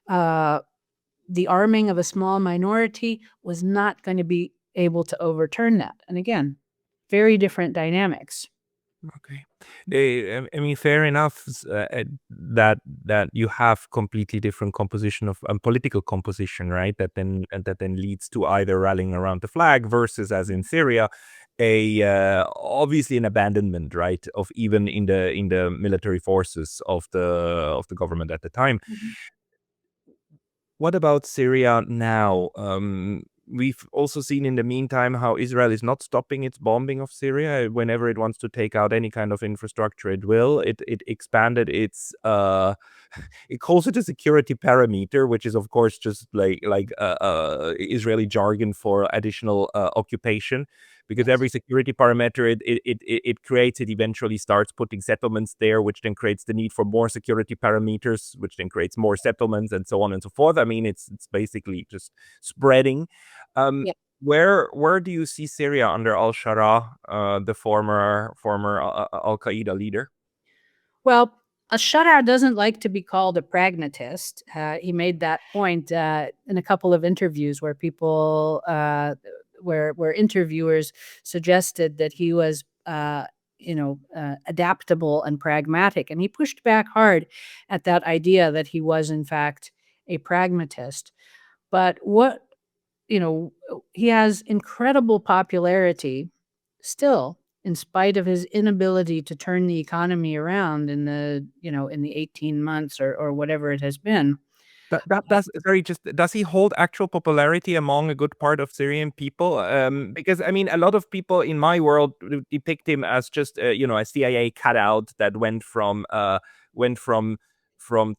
Speaker 2: The arming of a small minority was not going to be able to overturn that. And again, very different dynamics.
Speaker 1: Okay. I mean, fair enough that you have completely different composition of political composition, right? That then leads to either rallying around the flag versus, as in Syria, a obviously an abandonment, right, of even in the military forces of the government at the time. What about Syria now? We've also seen in the meantime how Israel is not stopping its bombing of Syria. Whenever it wants to take out any kind of infrastructure, it will. It expanded its it calls it a security parameter, which is of course just like Israeli jargon for additional occupation. because every security parameter it creates, it eventually starts putting settlements there, which then creates the need for more security parameters, which then creates more settlements, and so on and so forth. I mean, it's basically just spreading.
Speaker 2: Yeah.
Speaker 1: Where do you see Syria under al-Sharaa, the former al-Qaeda leader?
Speaker 2: Well, al-Sharaa doesn't like to be called a pragmatist. He made that point in a couple of interviews where people, where interviewers suggested that he was, adaptable and pragmatic, and he pushed back hard at that idea that he was in fact a pragmatist. But he has incredible popularity still, in spite of his inability to turn the economy around in the 18 months or whatever it has been.
Speaker 1: That's very just. Does he hold actual popularity among a good part of Syrian people? Because I mean, a lot of people in my world depict him as just a CIA cutout that went from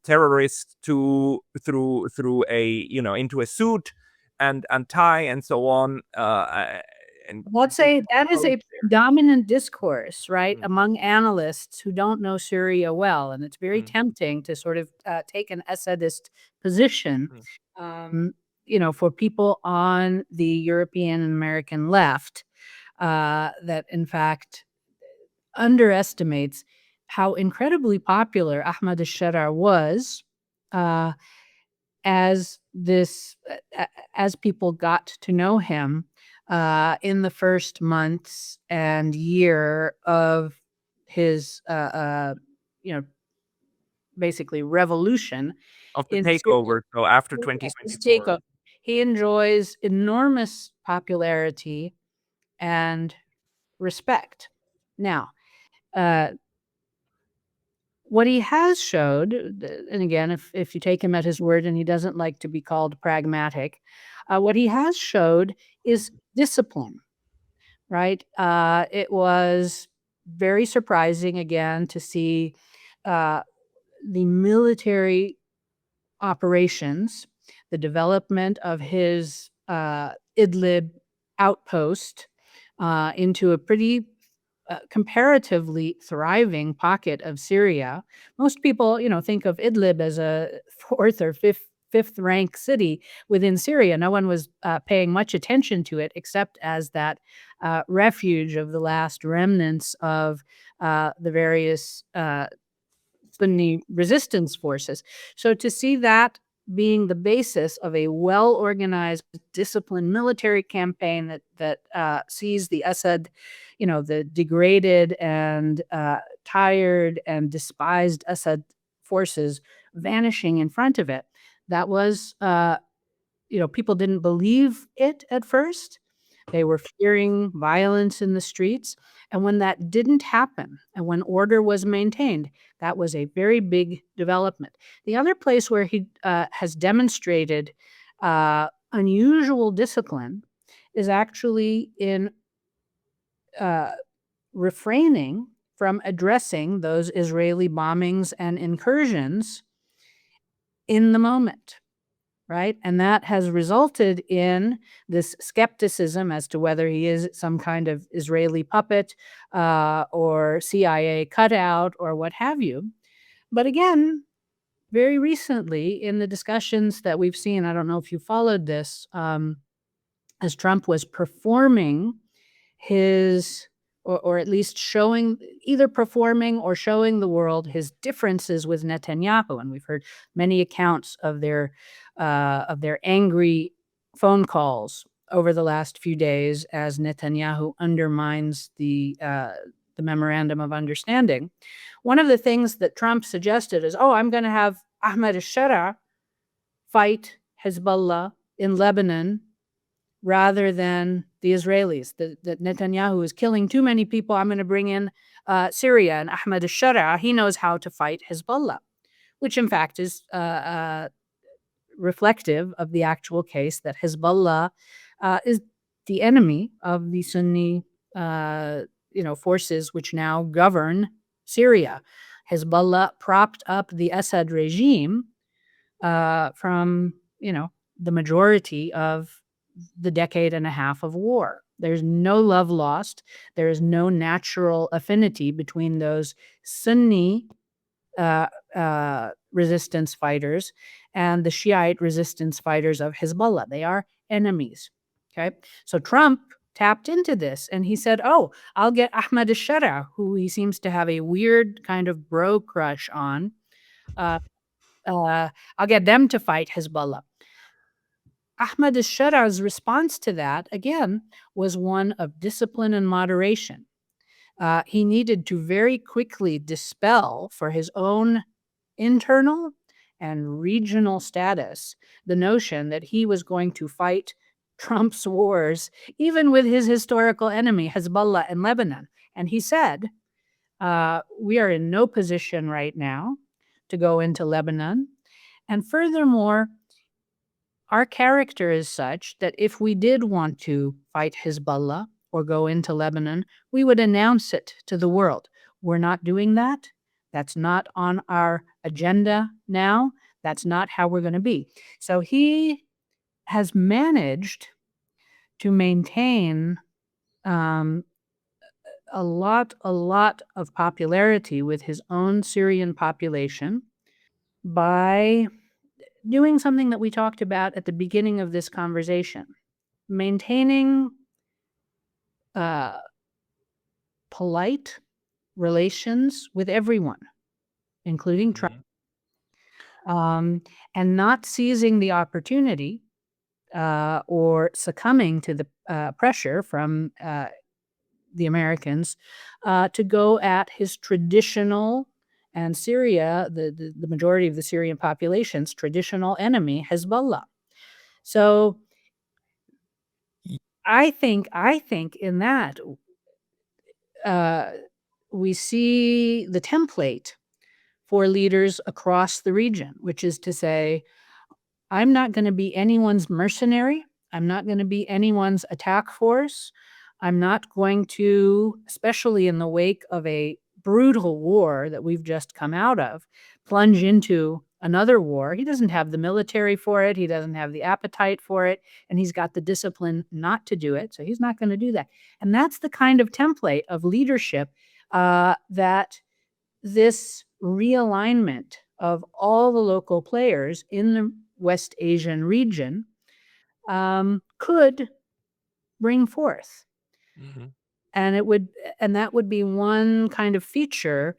Speaker 1: terrorist to through a into a suit and tie and so on. And
Speaker 2: Let's say that is a dominant discourse, right,
Speaker 1: Mm,
Speaker 2: among analysts who don't know Syria well, and it's very
Speaker 1: mm,
Speaker 2: tempting to sort of take an Assadist position,
Speaker 1: mm.
Speaker 2: for people on the European and American left, that in fact underestimates how incredibly popular Ahmad al-Sharaa was, uh, as people got to know him in the first months and year of his you know basically revolution
Speaker 1: Of the
Speaker 2: in Syria.
Speaker 1: takeover. So after
Speaker 2: Yes, his
Speaker 1: 2024.
Speaker 2: takeover. He enjoys enormous popularity and respect. Now, uh, what he has showed, and again, if you take him at his word, and he doesn't like to be called pragmatic, what he has showed is discipline, right? It was very surprising again to see uh, the military operations, the development of his Idlib outpost into a pretty comparatively thriving pocket of Syria. Most people, think of Idlib as a fourth or fifth rank city within Syria. No one was paying much attention to it except as that refuge of the last remnants of the various Sunni resistance forces. So to see that being the basis of a well-organized, disciplined military campaign that sees the Assad, the degraded and tired and despised Assad forces vanishing in front of it, that was, people didn't believe it at first. They were fearing violence in the streets. And when that didn't happen and when order was maintained, that was a very big development. The other place where he has demonstrated unusual discipline is actually in uh, refraining from addressing those Israeli bombings and incursions in the moment. Right? And that has resulted in this skepticism as to whether he is some kind of Israeli puppet or CIA cutout or what have you. But again, very recently in the discussions that we've seen, I don't know if you followed this, as Trump was performing his, or at least showing, either performing or showing the world his differences with Netanyahu. And we've heard many accounts of their angry phone calls over the last few days as Netanyahu undermines the memorandum of understanding. One of the things that Trump suggested is, I'm going to have Ahmad al-Sharaa fight Hezbollah in Lebanon rather than the Israelis. That Netanyahu is killing too many people. I'm going to bring in Syria, and Ahmad al-Sharaa, he knows how to fight Hezbollah, which in fact is reflective of the actual case that Hezbollah is the enemy of the Sunni, forces which now govern Syria. Hezbollah propped up the Assad regime from, the majority of the decade and a half of war. There's no love lost. There is no natural affinity between those Sunni resistance fighters and the Shiite resistance fighters of Hezbollah. They are enemies. Okay. So Trump tapped into this and he said, oh, I'll get Ahmad al-Sharaa, who he seems to have a weird kind of bro crush on. I'll get them to fight Hezbollah. Ahmad al-Sharaa's response to that, again, was one of discipline and moderation. He needed to very quickly dispel, for his own internal and regional status, the notion that he was going to fight Trump's wars, even with his historical enemy, Hezbollah in Lebanon. And he said, we are in no position right now to go into Lebanon. And furthermore, our character is such that if we did want to fight Hezbollah or go into Lebanon, we would announce it to the world. We're not doing that. That's not on our agenda now. That's not how we're going to be. So he has managed to maintain a lot of popularity with his own Syrian population by doing something that we talked about at the beginning of this conversation, maintaining polite relations with everyone, including Trump, and not seizing the opportunity or succumbing to the pressure from the Americans to go at his traditional, and Syria, the majority of the Syrian population's traditional enemy, Hezbollah. So I think in that we see the template for leaders across the region, which is to say, I'm not going to be anyone's mercenary. I'm not going to be anyone's attack force. I'm not going to, especially in the wake of a brutal war that we've just come out of, plunge into another war. He doesn't have the military for it. He doesn't have the appetite for it. And he's got the discipline not to do it. So he's not going to do that. And that's the kind of template of leadership that this realignment of all the local players in the West Asian region could bring forth. And that would be one kind of feature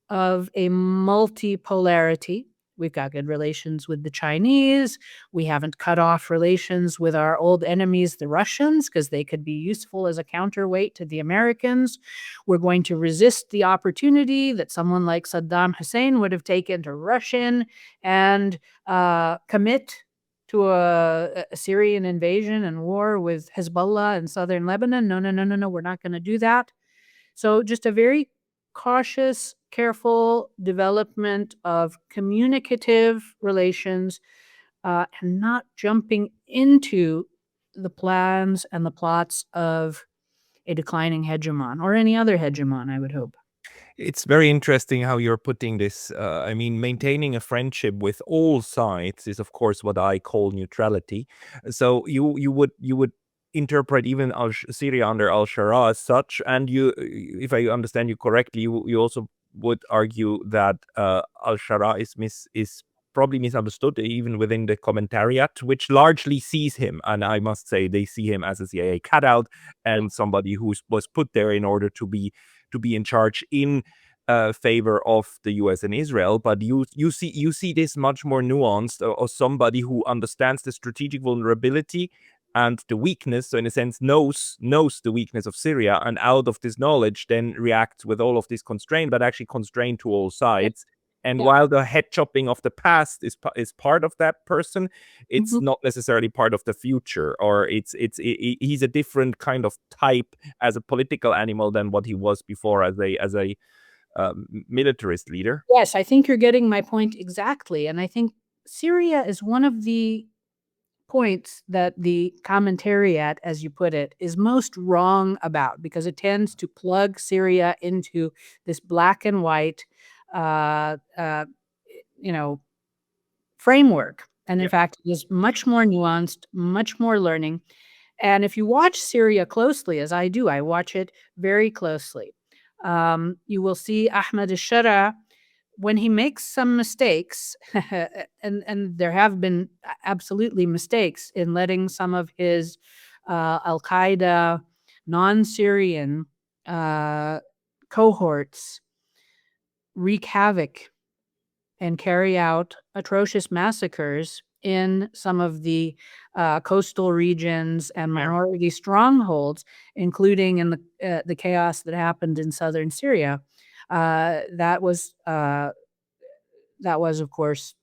Speaker 2: of a multipolarity. We've got good relations with the Chinese. We haven't cut off relations with our old enemies, the Russians, because they could be useful as a counterweight to the Americans. We're going to resist the opportunity that someone like Saddam Hussein would have taken to rush in and commit to a Syrian invasion and war with Hezbollah in southern Lebanon. No, we're not going to do that. So just a very cautious, careful development of communicative relations and not jumping into the plans and the plots of a declining hegemon or any other hegemon, I would hope.
Speaker 1: It's very interesting how you're putting this. I mean, maintaining a friendship with all sides is, of course, what I call neutrality. So you would interpret even Syria under al-Sharaa as such, and you, if I understand you correctly, you also would argue that al-Sharaa is probably misunderstood even within the commentariat, which largely sees him, and I must say they see him as a CIA cutout and somebody who was put there in order to be in charge in favor of the US and Israel. But you see this much more nuanced, or somebody who understands the strategic vulnerability and the weakness, so in a sense knows the weakness of Syria, and out of this knowledge then reacts with all of this constraint, but actually constrained to all sides. And while the head chopping of the past is part of that person, it's not necessarily part of the future, or he's a different kind of type as a political animal than what he was before as a militarist leader.
Speaker 2: Yes, I think you're getting my point exactly. And I think Syria is one of the points that the commentariat, as you put it, is most wrong about, because it tends to plug Syria into this black and white framework. And in fact, it is much more nuanced, much more learning. And if you watch Syria closely, as I do, I watch it very closely, you will see Ahmad al-Sharaa, when he makes some mistakes, and there have been absolutely mistakes in letting some of his Al-Qaeda non-Syrian cohorts wreak havoc and carry out atrocious massacres in some of the coastal regions and minority strongholds, including in the chaos that happened in southern Syria. That was, of course,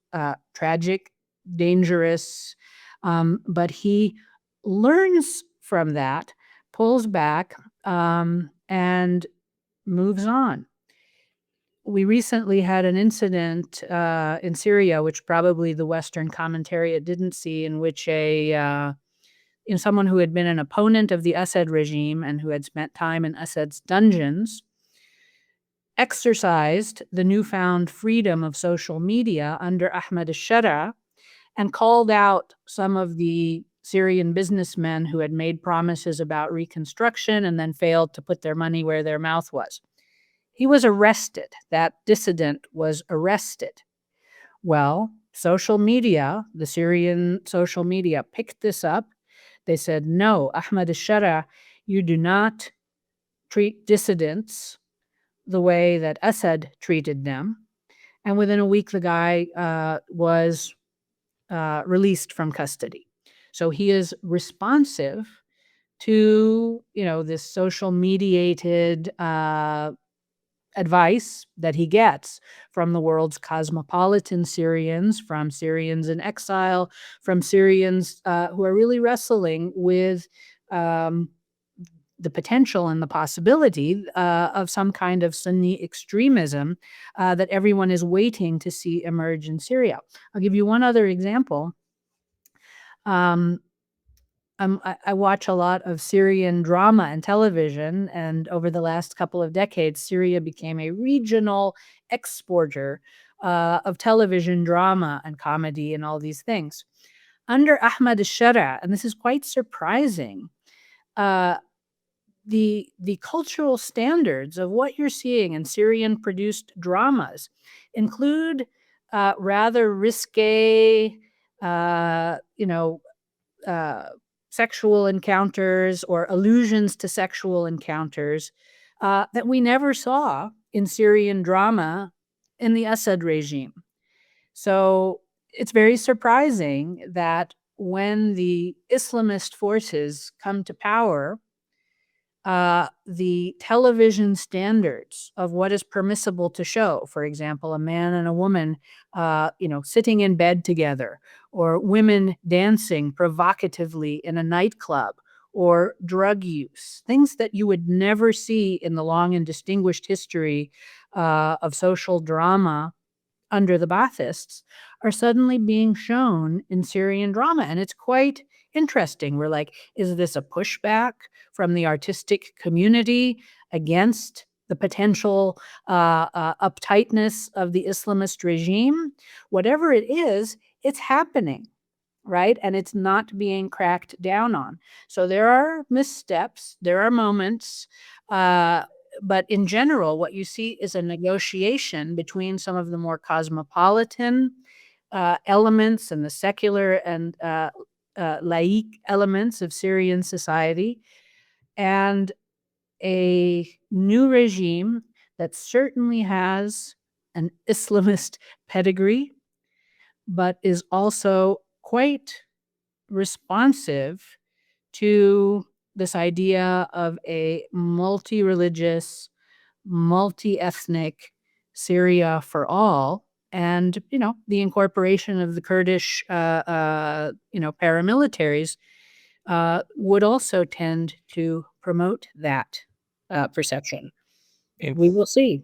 Speaker 2: tragic, dangerous, but he learns from that, pulls back, and moves on. We recently had an incident in Syria, which probably the Western commentariat didn't see, in which someone who had been an opponent of the Assad regime and who had spent time in Assad's dungeons exercised the newfound freedom of social media under Ahmad al-Sharaa and called out some of the Syrian businessmen who had made promises about reconstruction and then failed to put their money where their mouth was. He was arrested. That dissident was arrested. Well, social media, the Syrian social media, picked this up. They said, no, Ahmad al-Sharaa, you do not treat dissidents the way that Assad treated them. And within a week, the guy was released from custody. So he is responsive to, this social mediated advice that he gets from the world's cosmopolitan Syrians, from Syrians in exile, from Syrians who are really wrestling with the potential and the possibility of some kind of Sunni extremism that everyone is waiting to see emerge in Syria. I'll give you one other example. I watch a lot of Syrian drama and television, and over the last couple of decades, Syria became a regional exporter of television drama and comedy and all these things. Under Ahmad al-Sharaa, and this is quite surprising, the cultural standards of what you're seeing in Syrian-produced dramas include rather risque, sexual encounters or allusions to sexual encounters that we never saw in Syrian drama in the Assad regime. So it's very surprising that when the Islamist forces come to power, the television standards of what is permissible to show, for example, a man and a woman, sitting in bed together, or women dancing provocatively in a nightclub, or drug use, things that you would never see in the long and distinguished history of social drama under the Baathists, are suddenly being shown in Syrian drama. And it's quite interesting. We're like, is this a pushback from the artistic community against the potential uptightness of the Islamist regime? Whatever it is, it's happening, right? And it's not being cracked down on. So there are missteps, there are moments, but in general, what you see is a negotiation between some of the more cosmopolitan elements and the secular and laïc elements of Syrian society, and a new regime that certainly has an Islamist pedigree, but is also quite responsive to this idea of a multi-religious, multi-ethnic Syria for all. And, the incorporation of the Kurdish, paramilitaries would also tend to promote that perception. We will see.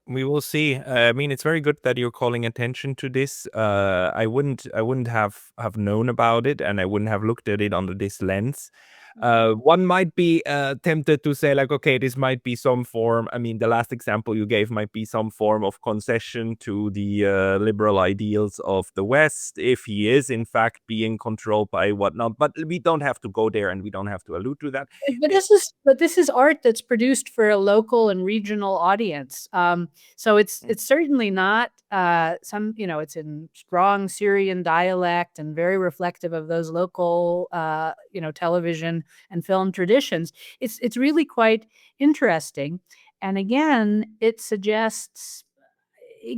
Speaker 1: We will see. I mean, it's very good that you're calling attention to this. I wouldn't have known about it, and I wouldn't have looked at it under this lens. One might be tempted to say like, okay, this might be some form. I mean, the last example you gave might be some form of concession to the liberal ideals of the West, if he is in fact being controlled by whatnot. But we don't have to go there, and we don't have to allude to that.
Speaker 2: But this is art that's produced for a local and regional audience. So it's certainly not some, it's in strong Syrian dialect and very reflective of those local television and film traditions. It's really quite interesting. And again, it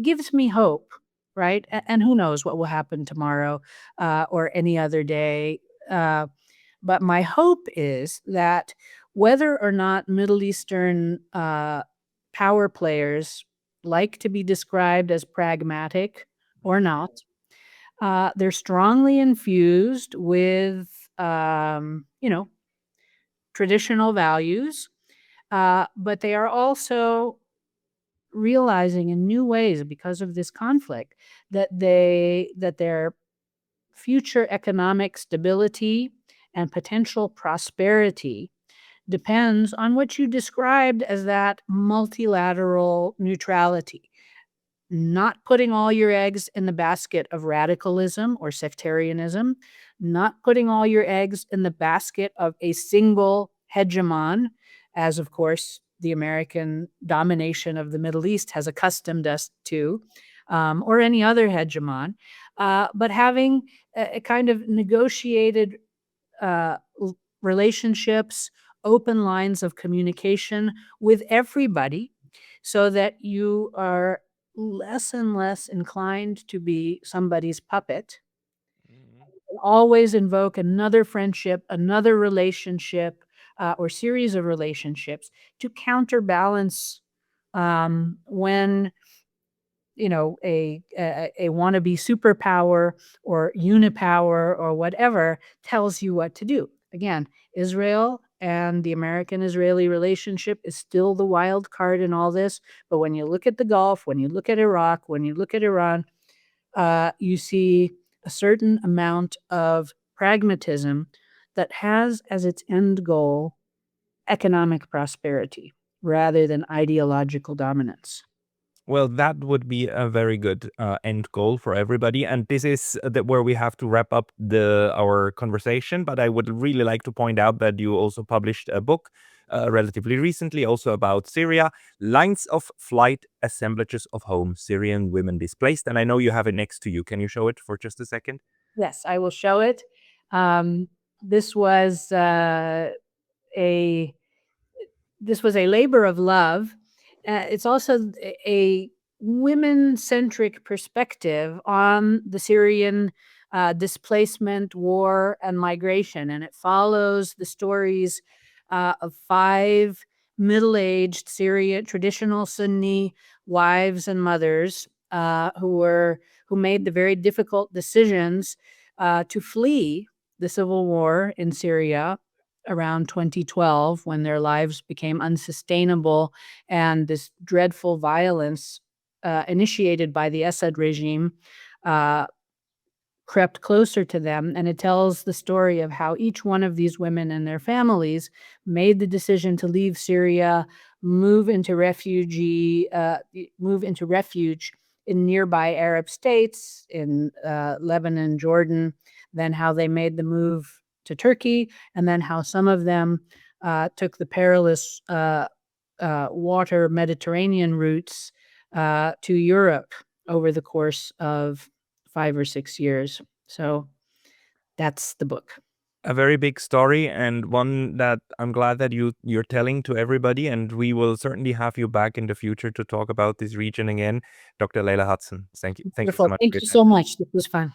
Speaker 2: gives me hope, right? And who knows what will happen tomorrow or any other day. But my hope is that whether or not Middle Eastern power players like to be described as pragmatic or not, they're strongly infused with, traditional values, but they are also realizing in new ways because of this conflict that their future economic stability and potential prosperity depends on what you described as that multilateral neutrality, not putting all your eggs in the basket of radicalism or sectarianism, not putting all your eggs in the basket of a single hegemon, as of course the American domination of the Middle East has accustomed us to, or any other hegemon, but having a kind of negotiated relationships, open lines of communication with everybody, so that you are less and less inclined to be somebody's puppet. Always invoke another friendship, another relationship, or series of relationships to counterbalance when a wannabe superpower or unipower or whatever tells you what to do. Again, Israel and the American-Israeli relationship is still the wild card in all this. But when you look at the Gulf, when you look at Iraq, when you look at Iran, you see a certain amount of pragmatism that has as its end goal economic prosperity rather than ideological dominance.
Speaker 1: Well, that would be a very good end goal for everybody, and this is where we have to wrap up our conversation. But I would really like to point out that you also published a book relatively recently, also about Syria, Lines of Flight, Assemblages of Home, Syrian Women Displaced. And I know you have it next to you. Can you show it for just a second?
Speaker 2: Yes, I will show it. This was a labor of love. It's also a women-centric perspective on the Syrian displacement, war, and migration, and it follows the stories of 5 middle-aged Syrian traditional Sunni wives and mothers who made the very difficult decisions to flee the civil war in Syria around 2012, when their lives became unsustainable and this dreadful violence initiated by the Assad regime crept closer to them. And it tells the story of how each one of these women and their families made the decision to leave Syria, move into refuge in nearby Arab states, in Lebanon, Jordan, then how they made the move to Turkey, and then how some of them took the perilous water Mediterranean routes to Europe over the course of 5 or 6 years. So that's the book.
Speaker 1: A very big story, and one that I'm glad that you're telling to everybody, and we will certainly have you back in the future to talk about this region again. Dr. Leila Hudson, thank you. Thank you so
Speaker 2: Wonderful.
Speaker 1: much.
Speaker 2: Thank you so much. This was fun.